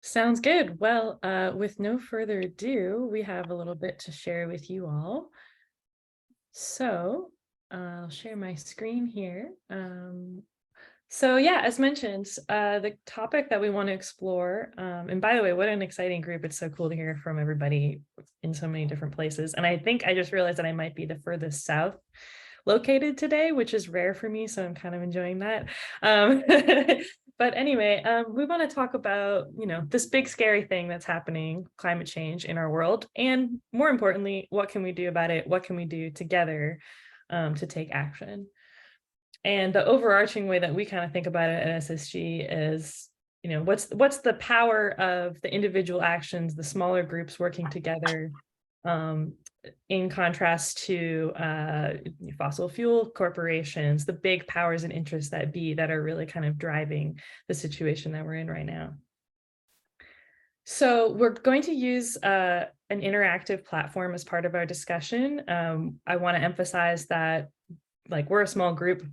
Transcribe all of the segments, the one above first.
Sounds good. Well, with no further ado, we have a little bit to share with you all. So I'll share my screen here. So yeah, as mentioned, the topic that we want to explore, and by the way, what an exciting group. It's so cool to hear from everybody in so many different places. And I think I just realized that I might be the furthest south located today, which is rare for me, so I'm kind of enjoying that. But anyway, we want to talk about, this big scary thing that's happening, climate change in our world, and more importantly, what can we do about it? What can we do together to take action? And the overarching way that we kind of think about it at SSG is, what's the power of the individual actions, the smaller groups working together, in contrast to fossil fuel corporations, the big powers and interests that are really kind of driving the situation that we're in right now. So we're going to use an interactive platform as part of our discussion. I want to emphasize that we're a small group,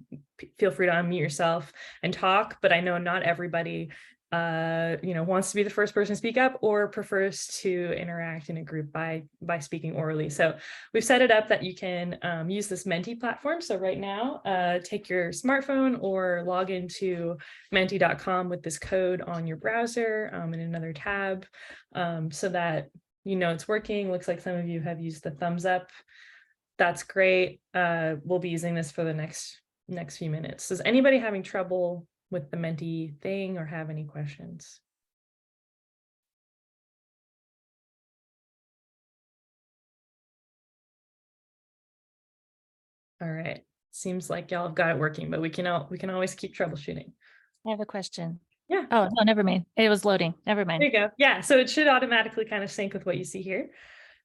feel free to unmute yourself and talk, but I know not everybody wants to be the first person to speak up or prefers to interact in a group by speaking orally. So we've set it up that you can use this Menti platform. So right now, take your smartphone or log into menti.com with this code on your browser in another tab, so that it's working. Looks like some of you have used the thumbs up. That's great. We'll be using this for the next few minutes. Is anybody having trouble with the Menti thing or have any questions? All right. Seems like y'all have got it working, but we can always keep troubleshooting. I have a question. Yeah. Oh, no, never mind. It was loading. Never mind. There you go. Yeah. So it should automatically kind of sync with what you see here.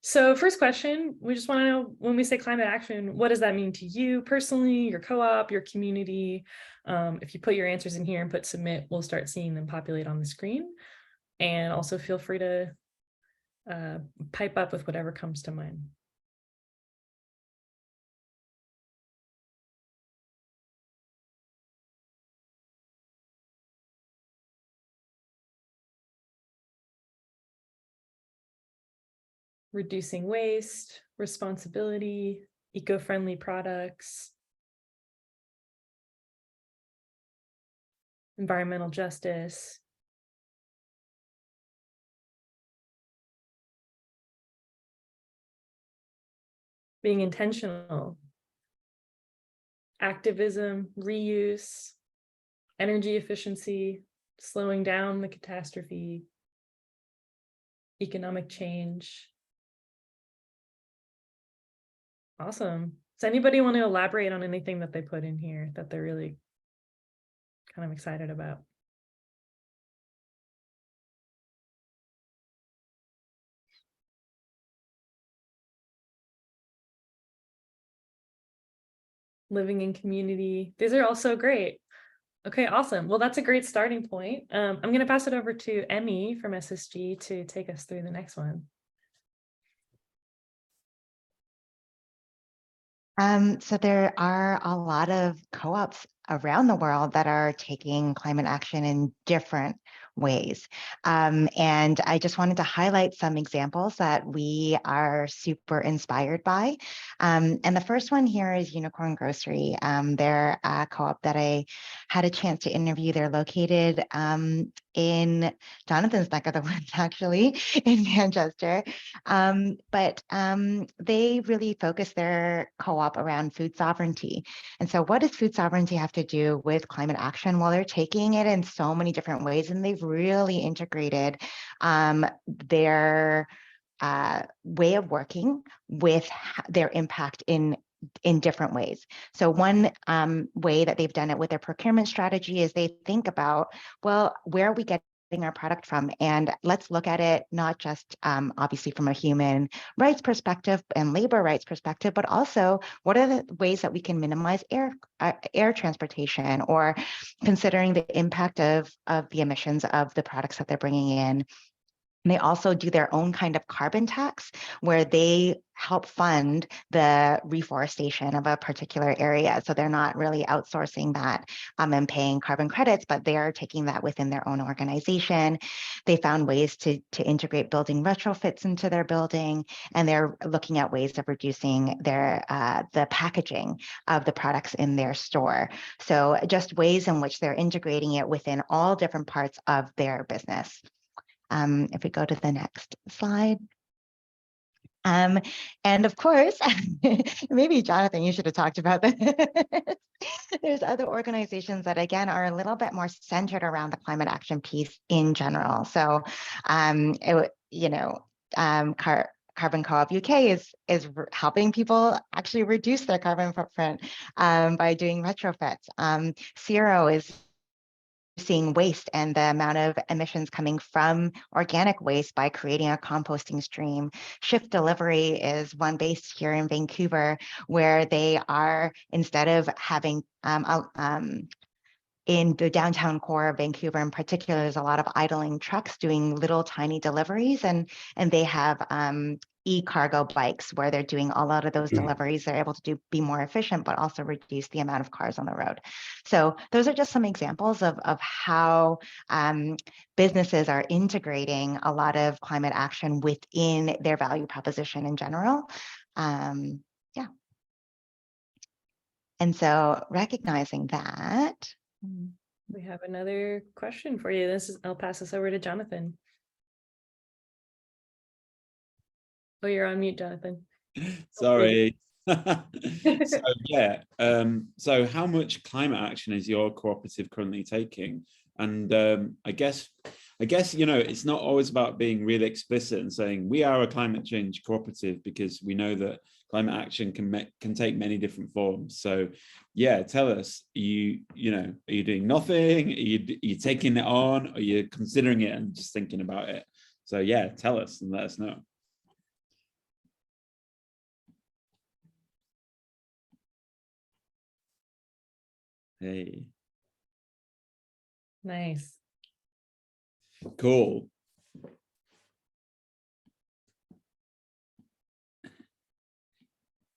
So first question, we just want to know, when we say climate action, what does that mean to you personally, your co-op, your community? If you put your answers in here and put submit, we'll start seeing them populate on the screen. And also feel free to pipe up with whatever comes to mind. Reducing waste, responsibility, eco-friendly products, environmental justice, being intentional, activism, reuse, energy efficiency, slowing down the catastrophe, economic change. Awesome. Does anybody want to elaborate on anything that they put in here that they're really kind of excited about? Living in community. These are all so great. Okay, awesome. Well, that's a great starting point. I'm going to pass it over to Emmy from SSG to take us through the next one. So there are a lot of co-ops around the world that are taking climate action in different ways. And I just wanted to highlight some examples that we are super inspired by. And the first one here is Unicorn Grocery. They're a co-op that I had a chance to interview. They're located in Jonathan's neck of the woods, actually, in Manchester. But they really focus their co-op around food sovereignty. And so what does food sovereignty have to do with climate action? Well, they're taking it in so many different ways, and they've really integrated their way of working with their impact in different ways. So one way that they've done it with their procurement strategy is they think about, well, where are we getting our product from? And let's look at it not just obviously from a human rights perspective and labor rights perspective, but also what are the ways that we can minimize air transportation, or considering the impact of the emissions of the products that they're bringing in. And they also do their own kind of carbon tax where they help fund the reforestation of a particular area. So they're not really outsourcing that and paying carbon credits, but they are taking that within their own organization. They found ways to integrate building retrofits into their building, and they're looking at ways of reducing their the packaging of the products in their store. So just ways in which they're integrating it within all different parts of their business. If we go to the next slide. And of course, maybe Jonathan, you should have talked about this. There's other organizations that, again, are a little bit more centered around the climate action piece in general. So, Carbon Co-op UK is helping people actually reduce their carbon footprint by doing retrofits. Zero is seeing waste and the amount of emissions coming from organic waste by creating a composting stream. Shift Delivery is one based here in Vancouver, where they are, instead of having in the downtown core of Vancouver in particular, there's a lot of idling trucks doing little tiny deliveries, and they have e-cargo bikes where they're doing a lot of those deliveries. They're able to be more efficient, but also reduce the amount of cars on the road. So those are just some examples of how businesses are integrating a lot of climate action within their value proposition in general. Yeah. And so recognizing that, we have another question for you. I'll pass this over to Jonathan. Oh, you're on mute, Jonathan. Sorry. So yeah, so how much climate action is your cooperative currently taking? And I guess it's not always about being really explicit and saying we are a climate change cooperative, because we know that climate action can take many different forms. So yeah, tell us, are you doing nothing? Are you taking it on? Are you considering it and just thinking about it? So yeah, tell us and let us know. Hey. Nice. Cool.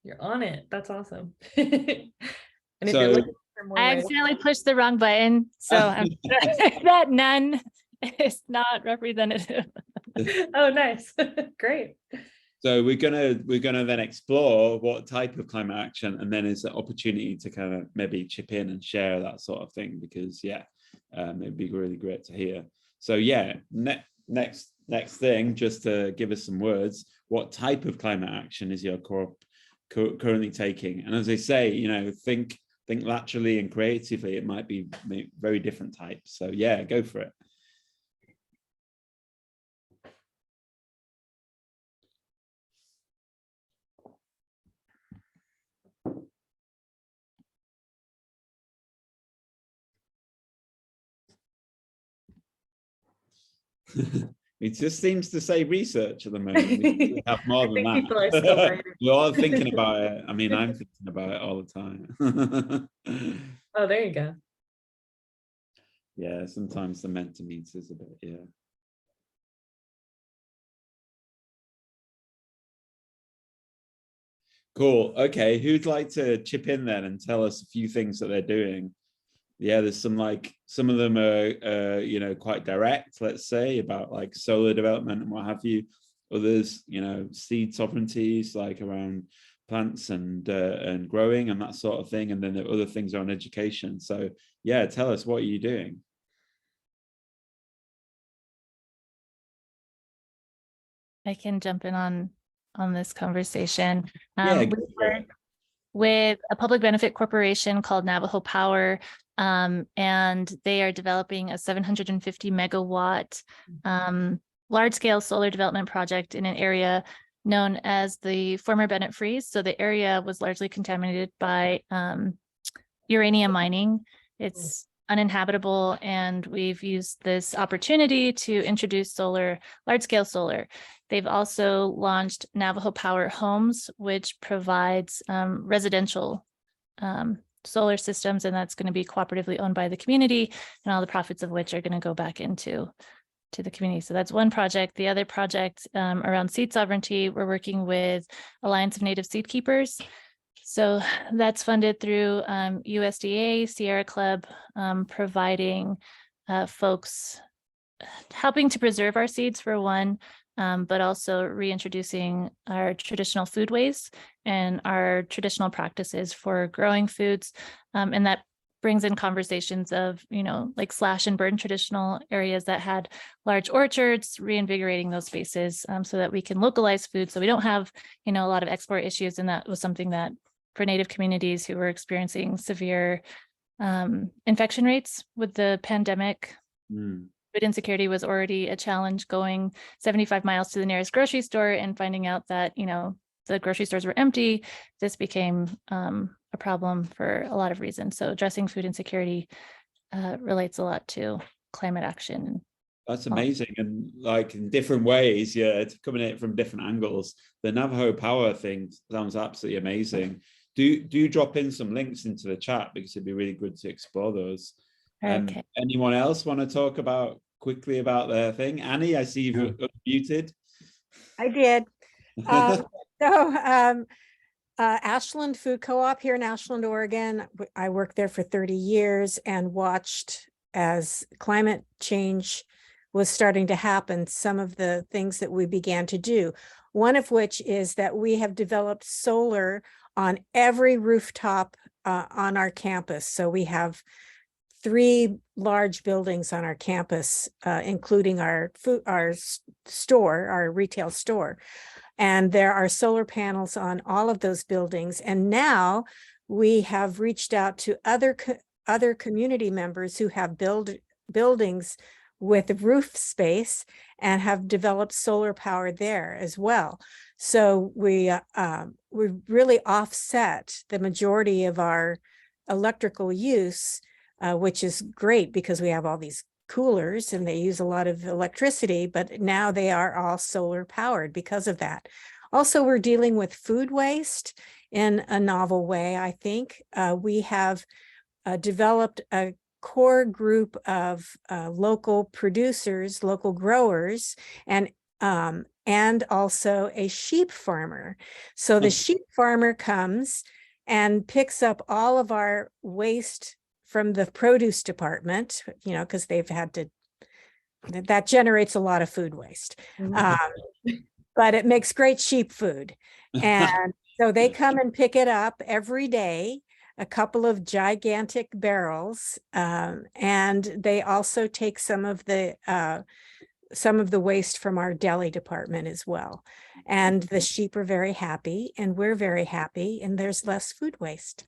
You're on it. That's awesome. And if So, you're looking for more I ways- accidentally pushed the wrong button, so I'm that none is not representative. Oh, nice. Great. So we're gonna then explore what type of climate action, and then is an opportunity to kind of maybe chip in and share that sort of thing, because yeah, it'd be really great to hear. So yeah, next thing, just to give us some words, what type of climate action is your currently taking? And as I say, think laterally and creatively. It might be very different types. So yeah, go for it. It just seems to say research at the moment. We have more than I think people are still that. writing. We're all thinking about it. I mean, I'm thinking about it all the time. Oh, there you go. Yeah, sometimes the Mentimeter is a bit, yeah. Cool. Okay, who'd like to chip in then and tell us a few things that they're doing? Yeah, there's some of them are quite direct, let's say, about like solar development and what have you. Others, seed sovereignties, like around plants and growing and that sort of thing. And then there are other things around education. So yeah, tell us, what are you doing? I can jump in on this conversation. Yeah, We work with a public benefit corporation called Navajo Power, and they are developing a 750 megawatt large-scale solar development project in an area known as the former Bennett Freeze. So the area was largely contaminated by uranium mining. It's uninhabitable, and we've used this opportunity to introduce solar, large-scale solar. They've also launched Navajo Power Homes, which provides residential solar systems, and that's going to be cooperatively owned by the community, and all the profits of which are going to go back into to the community. So that's one project. The other project around seed sovereignty, we're working with Alliance of Native Seed Keepers. So that's funded through USDA, Sierra Club, providing folks, helping to preserve our seeds for one, but also reintroducing our traditional foodways and our traditional practices for growing foods. And that brings in conversations of, like slash and burn traditional areas that had large orchards, reinvigorating those spaces so that we can localize food. So we don't have, a lot of export issues. And that was something that for Native communities who were experiencing severe infection rates with the pandemic, food insecurity was already a challenge, going 75 miles to the nearest grocery store and finding out that, the grocery stores were empty. This became a problem for a lot of reasons. So addressing food insecurity relates a lot to climate action. That's amazing. And like in different ways, it's coming at it from different angles. The Navajo Power thing sounds absolutely amazing. Do drop in some links into the chat, because it'd be really good to explore those. Okay. Anyone else want to talk quickly about their thing? Annie, I see you've unmuted. I did. Ashland Food Co-op here in Ashland, Oregon. I worked there for 30 years and watched as climate change was starting to happen, some of the things that we began to do. One of which is that we have developed solar on every rooftop on our campus. So we have 3 large buildings on our campus, including our retail store. And there are solar panels on all of those buildings. And now we have reached out to other community members who have buildings with roof space and have developed solar power there as well. So we really offset the majority of our electrical use, which is great because we have all these coolers and they use a lot of electricity, but now they are all solar powered because of that. Also, we're dealing with food waste in a novel way. I think we have developed a core group of local producers, local growers, and also a sheep farmer. So the sheep farmer comes and picks up all of our waste from the produce department, because they've had to, that generates a lot of food waste. But it makes great sheep food. And so they come and pick it up every day, a couple of gigantic barrels. And they also take some of the waste from our deli department as well. And the sheep are very happy and we're very happy, and there's less food waste.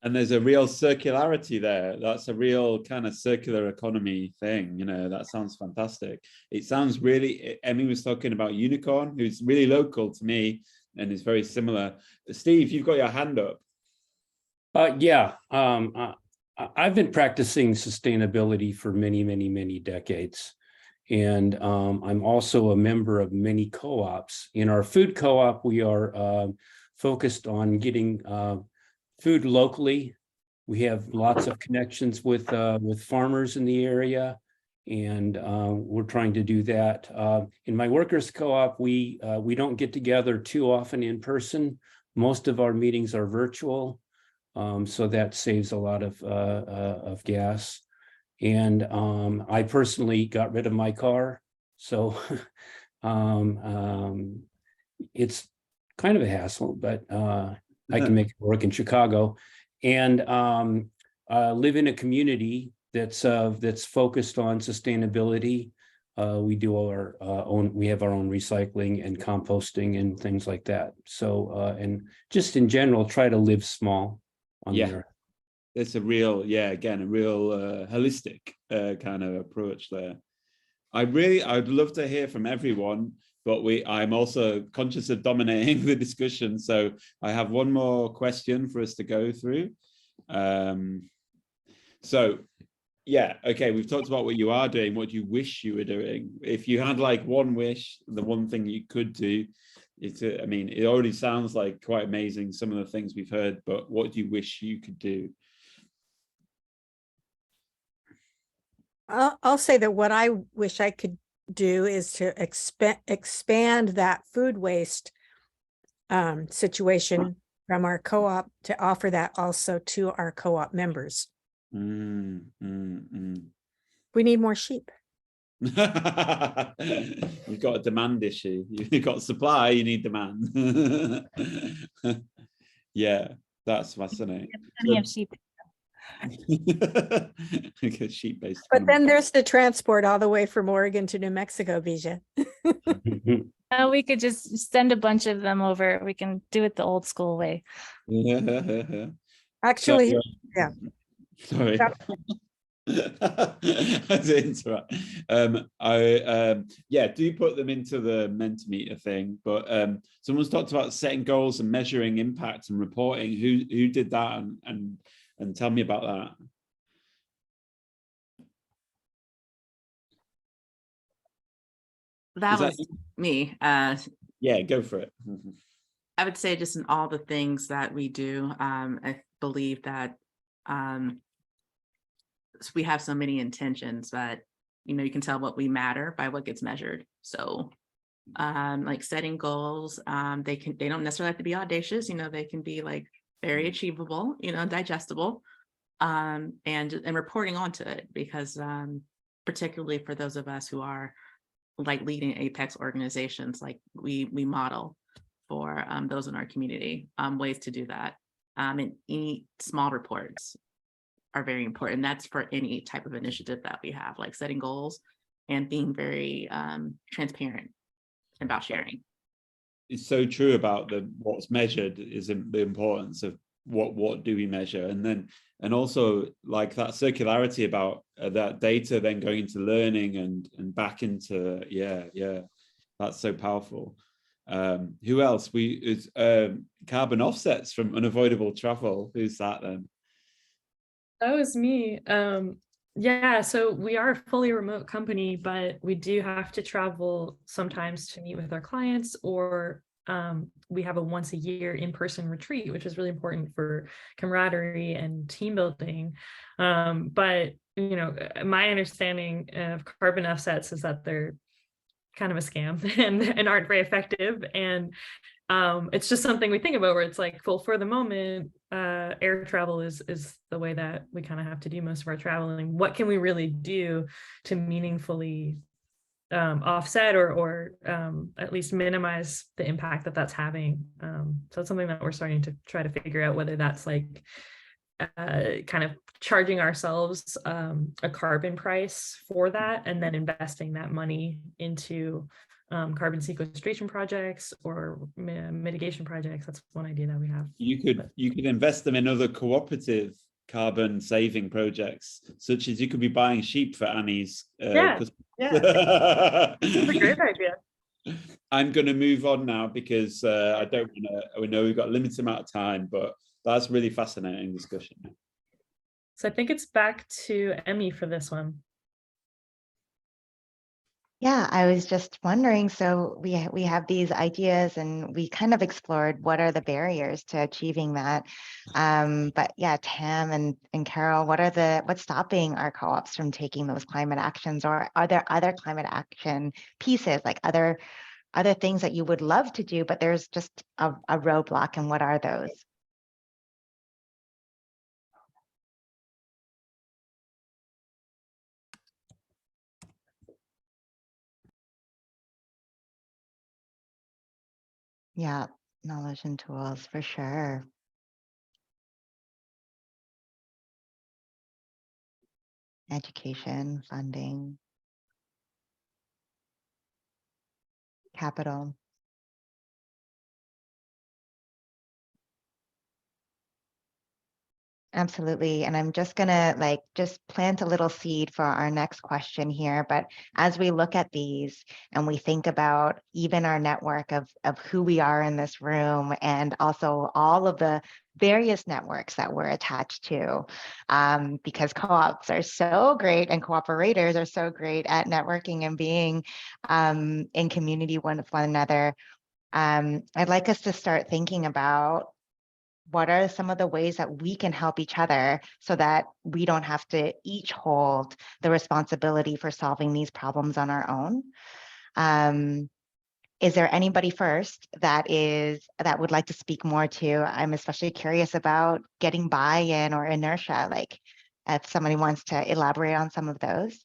And there's a real circularity there. That's a real kind of circular economy thing. That sounds fantastic. It sounds really, Emmy was talking about Unicorn, who's really local to me and is very similar. Steve, you've got your hand up. Yeah. I've been practicing sustainability for many, many, many decades. And I'm also a member of many co-ops. In our food co-op, we are focused on getting food locally. We have lots of connections with farmers in the area, and we're trying to do that. In my workers co-op, we don't get together too often in person. Most of our meetings are virtual, so that saves a lot of gas. And I personally got rid of my car, so it's kind of a hassle, but I can make it work in Chicago, and live in a community that's focused on sustainability. We do our own. We have our own recycling and composting and things like that. So and just in general, try to live small on the earth. It's a real, again, a real holistic kind of approach there. I'd love to hear from everyone, but I'm also conscious of dominating the discussion. So I have one more question for us to go through. Okay, we've talked about what you are doing, what you wish you were doing. If you had like one wish, the one thing you could do, it already sounds like quite amazing, some of the things we've heard, but what do you wish you could do? I'll say that what I wish I could do is to expand that food waste situation from our co-op to offer that also to our co-op members. Mm, mm, mm. We need more sheep. You've got a demand issue. You've got supply, you need demand. Yeah, that's fascinating. Plenty of sheep. Sheep-based But economy. then there's the transport all the way from Oregon to New Mexico, Bija. We could just send a bunch of them over. We can do it the old school way. Actually, So, yeah. Sorry. That's interrupt. Yeah, do put them into the Mentimeter thing, but someone's talked about setting goals and measuring impact and reporting. Who did that, and tell me about that. That was me. Yeah, go for it. I would say just in all the things that we do, I believe that we have so many intentions, but you can tell what we matter by what gets measured. So like setting goals, they don't necessarily have to be audacious, they can be like very achievable, digestible, and reporting onto it, because particularly for those of us who are like leading apex organizations, like we model for those in our community ways to do that. And any small reports are very important. That's for any type of initiative that we have, like setting goals and being very transparent about sharing. It's so true about what's measured is the importance of what do we measure, and also like that circularity about that data then going into learning and back into that's so powerful. Who else? Carbon offsets from unavoidable travel. Who's that then? That was me. Yeah, so we are a fully remote company, but we do have to travel sometimes to meet with our clients, or we have a once a year in-person retreat, which is really important for camaraderie and team building. But my understanding of carbon offsets is that they're kind of a scam and aren't very effective. And it's just something we think about, where it's like, well, for the moment, air travel is the way that we kind of have to do most of our traveling. What can we really do to meaningfully offset or at least minimize the impact that that's having? So it's something that we're starting to try to figure out, whether that's like kind of charging ourselves a carbon price for that, and then investing that money into carbon sequestration projects or mitigation projects. That's one idea that we have. You could invest them in other cooperative carbon saving projects, such as you could be buying sheep for Annie's. That's a great idea. I'm going to move on now because I don't want to. We know we've got a limited amount of time, but that's really fascinating discussion. So I think it's back to Emmy for this one. Yeah, I was just wondering, so we have these ideas and we kind of explored what are the barriers to achieving that. But yeah, Tam and Carol, what's stopping our co-ops from taking those climate actions? Or are there other climate action pieces, like other things that you would love to do, but there's just a roadblock, and what are those? Yeah, knowledge and tools for sure. Education, funding, capital. Absolutely. And I'm just gonna just plant a little seed for our next question here. But as we look at these and we think about even our network of who we are in this room, and also all of the various networks that we're attached to, because co-ops are so great and cooperators are so great at networking and being in community with one another. I'd like us to start thinking about what are some of the ways that we can help each other so that we don't have to each hold the responsibility for solving these problems on our own? Is there anybody first that would like to speak more to? I'm especially curious about getting buy-in or inertia, like if somebody wants to elaborate on some of those.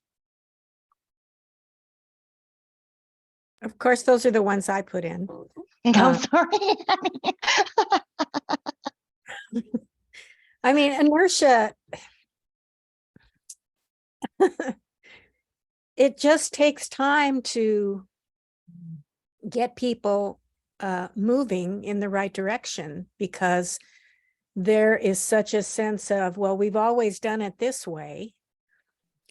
Of course, those are the ones I put in. I'm sorry. I mean, inertia, it just takes time to get people moving in the right direction, because there is such a sense of, well, we've always done it this way.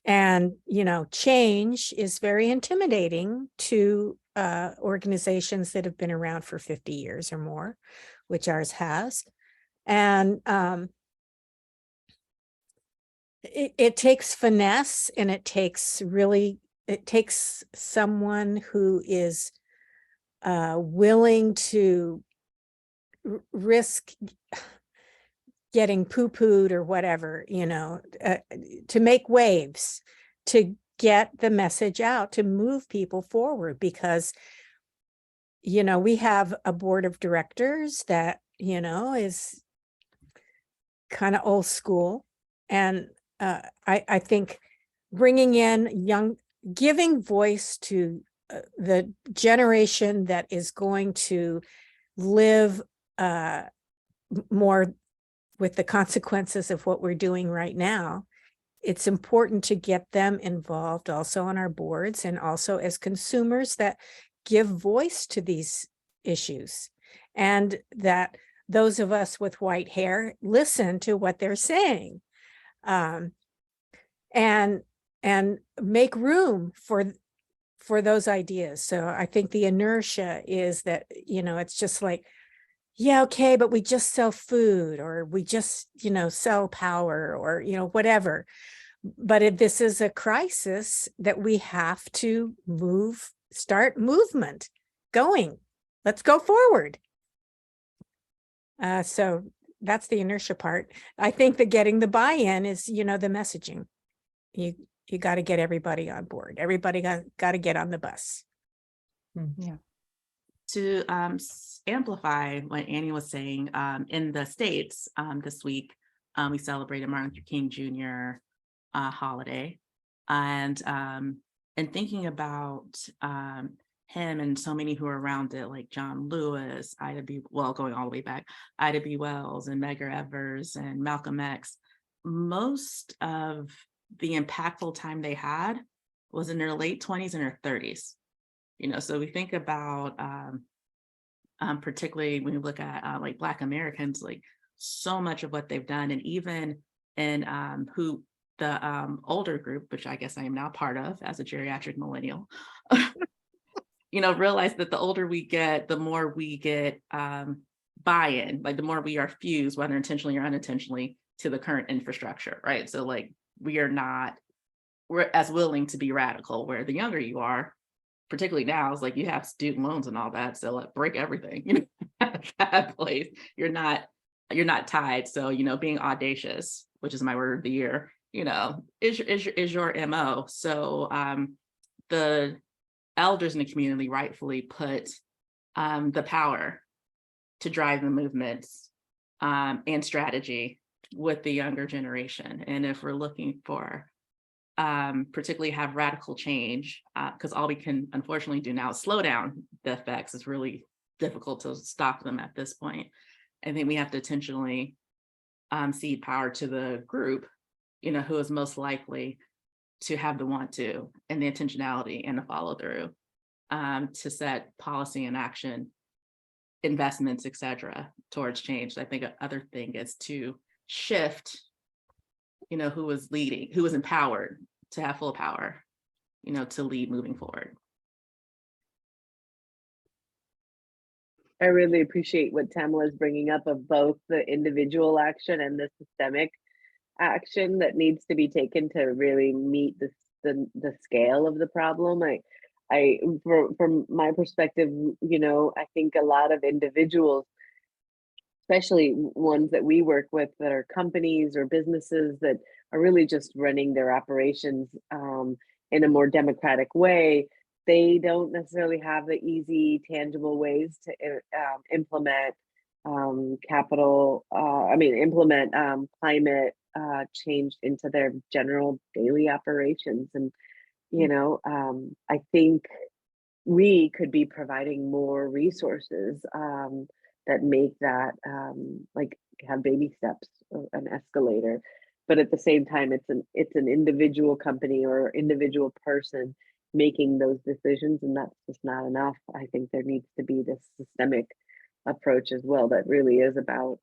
And, you know, change is very intimidating to organizations that have been around for 50 years or more, which ours has. And it takes finesse, and it takes someone who is willing to risk getting poo-pooed or whatever, you know, to make waves, to get the message out, to move people forward, because, you know, we have a board of directors that, you know, is kind of old school. And I think bringing in giving voice to the generation that is going to live more with the consequences of what we're doing right now, it's important to get them involved also on our boards, and also as consumers that give voice to these issues, and that those of us with white hair listen to what they're saying, and make room for those ideas. So I think the inertia is that, you know, it's just like, yeah, okay, but we just sell food, or we just, you know, sell power, or, you know, whatever. But this is a crisis that we have to start movement going. Let's go forward. So that's the inertia part. I think that getting the buy-in is, you know, the messaging. You got to get everybody on board. Everybody got to get on the bus. Yeah. To amplify what Annie was saying, in the States this week, we celebrated Martin Luther King Jr. Holiday, and thinking about him and so many who are around it, like John Lewis, going all the way back, Ida B. Wells and Medgar Evers and Malcolm X, most of the impactful time they had was in their late 20s and their 30s. You know, so we think about particularly when we look at like Black Americans, like so much of what they've done, and even in who the older group, which I guess I am now part of as a geriatric millennial, you know, realize that the older we get, the more we get buy-in, like the more we are fused, whether intentionally or unintentionally, to the current infrastructure, right? So like we're as willing to be radical, where the younger you are, particularly now, it's like you have student loans and all that, so like break everything, you know, at that place. You're not tied. So, you know, being audacious, which is my word of the year, you know, is your MO. So the elders in the community rightfully put the power to drive the movements and strategy with the younger generation. And if we're looking for particularly have radical change, because all we can unfortunately do now is slow down the effects. It's really difficult to stop them at this point. I think we have to intentionally cede power to the group, you know, who is most likely to have the want to, and the intentionality and the follow through to set policy and action, investments, et cetera, towards change. I think another thing is to shift, you know, who was leading, who was empowered to have full power, you know, to lead moving forward. I really appreciate what Tamala is bringing up of both the from action and the systemic action that needs to be taken to really meet the scale of the problem. From my perspective, you know, I think a lot of individuals especially ones that we work with that are companies or businesses that are really just running their operations in a more democratic way. They don't necessarily have the easy, tangible ways to implement implement climate change into their general daily operations. And, you know, I think we could be providing more resources that make that like have baby steps, an escalator. But at the same time, it's an individual company or individual person making those decisions, and that's just not enough. I think there needs to be this systemic approach as well that really is about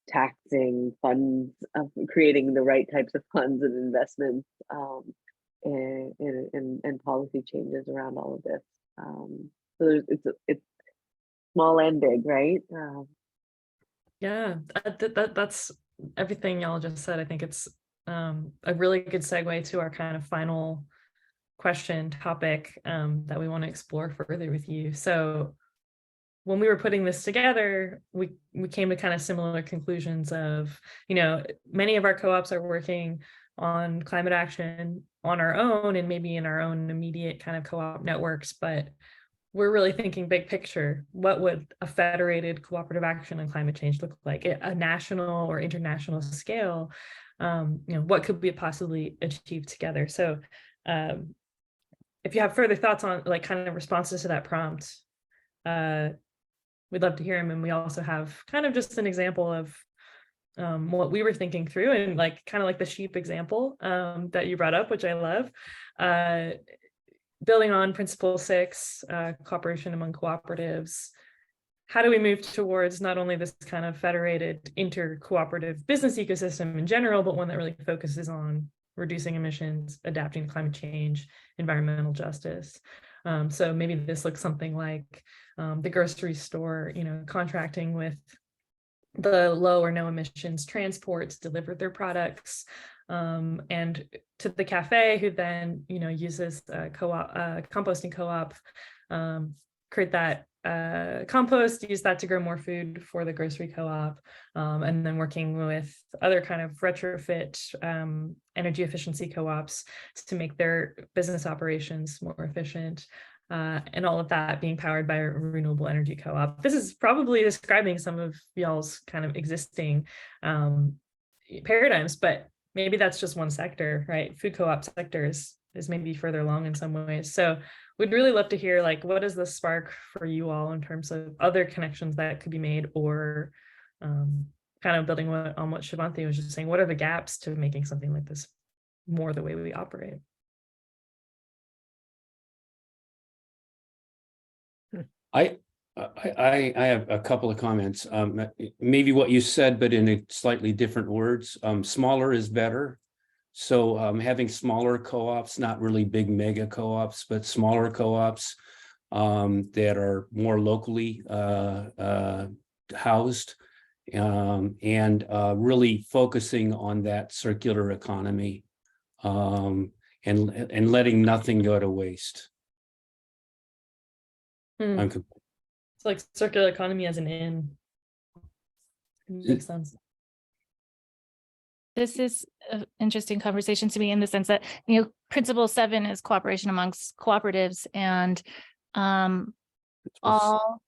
taxing funds, of creating the right types of funds and investments, and policy changes around all of this. So it's small and big, right? Yeah, that's everything y'all just said. I think it's a really good segue to our kind of final question topic that we want to explore further with you. So when we were putting this together, we came to kind of similar conclusions of, you know, many of our co-ops are working on climate action on our own and maybe in our own immediate kind of co-op networks, but we're really thinking big picture. What would a federated cooperative action on climate change look like at a national or international scale? You know, what could we possibly achieve together? So if you have further thoughts on like kind of responses to that prompt, we'd love to hear them. And we also have kind of just an example of what we were thinking through, and like kind of like the sheep example that you brought up, which I love. Building on principle 6, cooperation among cooperatives, how do we move towards not only this kind of federated inter-cooperative business ecosystem in general, but one that really focuses on reducing emissions, adapting to climate change, environmental justice? So maybe this looks something like the grocery store, you know, contracting with the low or no emissions transport to deliver their products, and to the cafe, who then, you know, uses a composting co-op, create that compost, use that to grow more food for the grocery co-op, and then working with other kind of retrofit energy efficiency co-ops to make their business operations more efficient. And all of that being powered by a renewable energy co-op. This is probably describing some of y'all's kind of existing paradigms, but maybe that's just one sector, right? Food co-op sectors is maybe further along in some ways. So we'd really love to hear, like, what is the spark for you all in terms of other connections that could be made, or kind of building on what Shevanthi was just saying, what are the gaps to making something like this more the way we operate? I have a couple of comments. Maybe what you said, but in a slightly different words. Smaller is better. So having smaller co-ops, not really big mega co-ops, but smaller co-ops that are more locally housed, and really focusing on that circular economy, and letting nothing go to waste. It's like circular economy as an in. Makes sense. This is an interesting conversation to me in the sense that, you know, principle 7 is cooperation amongst cooperatives, and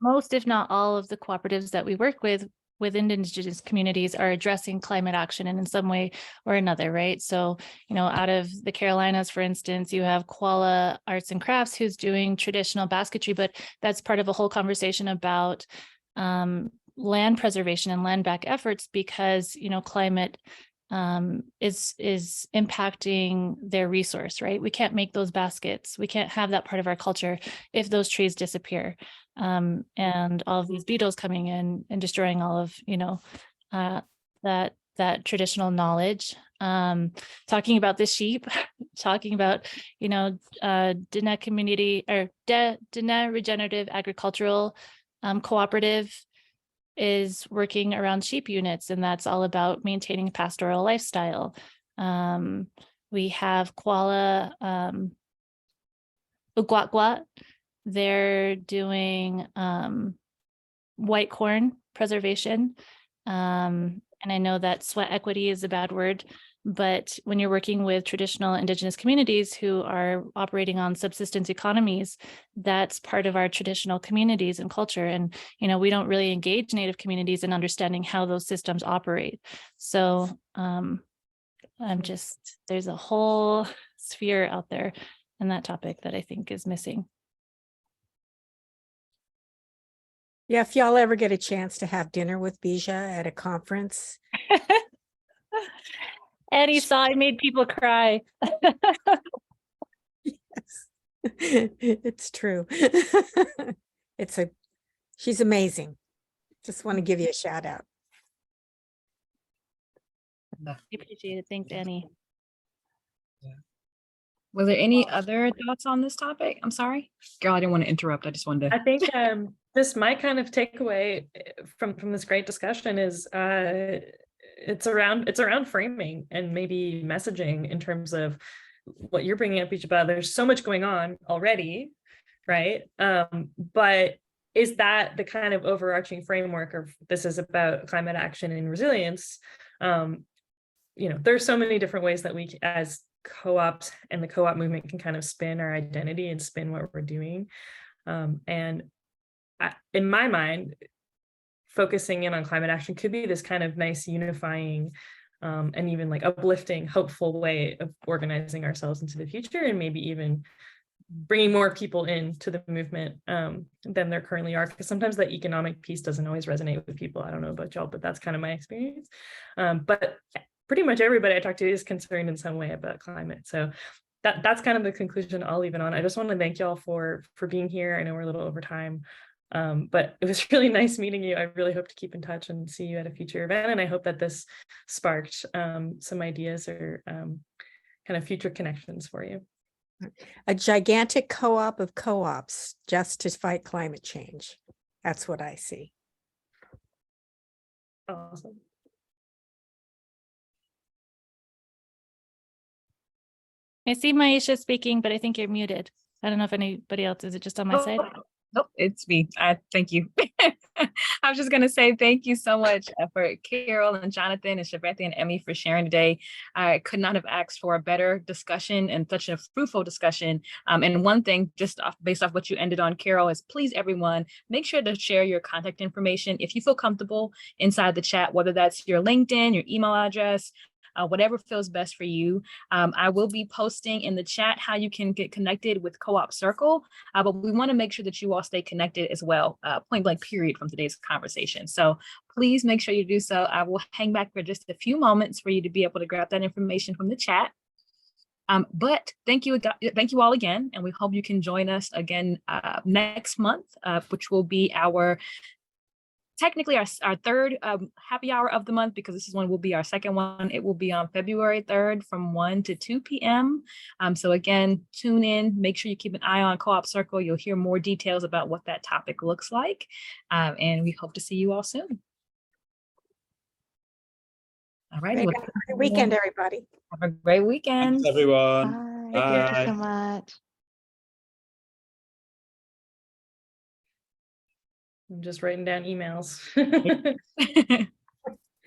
most, if not all, of the cooperatives that we work with within Indigenous communities are addressing climate action in some way or another, right? So, you know, out of the Carolinas, for instance, you have Koala Arts and Crafts, who's doing traditional basketry, but that's part of a whole conversation about land preservation and land back efforts, because, you know, climate is impacting their resource, right? We can't make those baskets. We can't have that part of our culture if those trees disappear. And all of these beetles coming in and destroying all of, you know, that traditional knowledge. Talking about the sheep, talking about, you know, Diné community, or Diné Regenerative Agricultural Cooperative is working around sheep units, and that's all about maintaining pastoral lifestyle. We have Koala Uguatguat. They're doing white corn preservation. And I know that sweat equity is a bad word, but when you're working with traditional indigenous communities who are operating on subsistence economies, that's part of our traditional communities and culture. And, you know, we don't really engage Native communities in understanding how those systems operate. So there's a whole sphere out there in that topic that I think is missing. Yeah, if y'all ever get a chance to have dinner with Bija at a conference. Eddie saw I made people cry. Yes, it's true. She's amazing. Just want to give you a shout out. I appreciate it. Thanks, Annie. Were there any other thoughts on this topic? I'm sorry, girl, I didn't want to interrupt. I just wanted to. I think this my kind of takeaway from this great discussion is it's around framing and maybe messaging in terms of what you're bringing up, Bijaba. There's so much going on already, right? But is that the kind of overarching framework of this is about climate action and resilience? You know, there's so many different ways that we as co-ops and the co-op movement can kind of spin our identity and spin what we're doing. And in my mind, focusing in on climate action could be this kind of nice unifying and even like uplifting, hopeful way of organizing ourselves into the future, and maybe even bringing more people into the movement than there currently are, because sometimes that economic piece doesn't always resonate with people. I don't know about y'all, but that's kind of my experience. But pretty much everybody I talk to is concerned in some way about climate. So that's kind of the conclusion I'll leave it on. I just want to thank y'all for being here. I know we're a little over time, but it was really nice meeting you. I really hope to keep in touch and see you at a future event. And I hope that this sparked some ideas or kind of future connections for you. A gigantic co-op of co-ops just to fight climate change. That's what I see. Awesome. I see Maisha speaking, but I think you're muted. I don't know if anybody else, is it just on my side? Nope, it's me. Thank you. I was just going to say thank you so much for Carol and Jonathan and Shevanthi and Emmy for sharing today. I could not have asked for a better discussion and such a fruitful discussion. And one thing, just based off what you ended on, Carol, is please, everyone, make sure to share your contact information if you feel comfortable inside the chat, whether that's your LinkedIn, your email address, whatever feels best for you. I will be posting in the chat how you can get connected with Co-op Circle, but we want to make sure that you all stay connected as well, point blank period, from today's conversation. So please make sure you do so. I will hang back for just a few moments for you to be able to grab that information from the chat. But thank you all again, and we hope you can join us again next month, which will be technically our third happy hour of the month, because this is when will be our second one. It will be on February 3rd from 1 to 2 p.m. So again, tune in, make sure you keep an eye on Co-op Circle. You'll hear more details about what that topic looks like. And we hope to see you all soon. All right. Have a great weekend, everybody. Have a great weekend. Thanks, everyone. Bye. Bye. Thank you so much. I'm just writing down emails.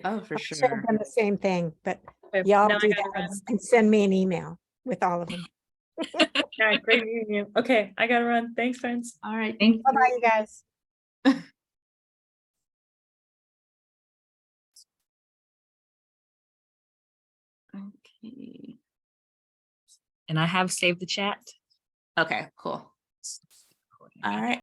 Oh, for I should have sure. done the same thing, but Okay, y'all now I do gotta that run. and send me an email with all of them. All right, great meeting you. Okay, I gotta run. Thanks, friends. All right. Thank you. Bye-bye, you guys. Okay. And I have saved the chat. Okay, cool. All right.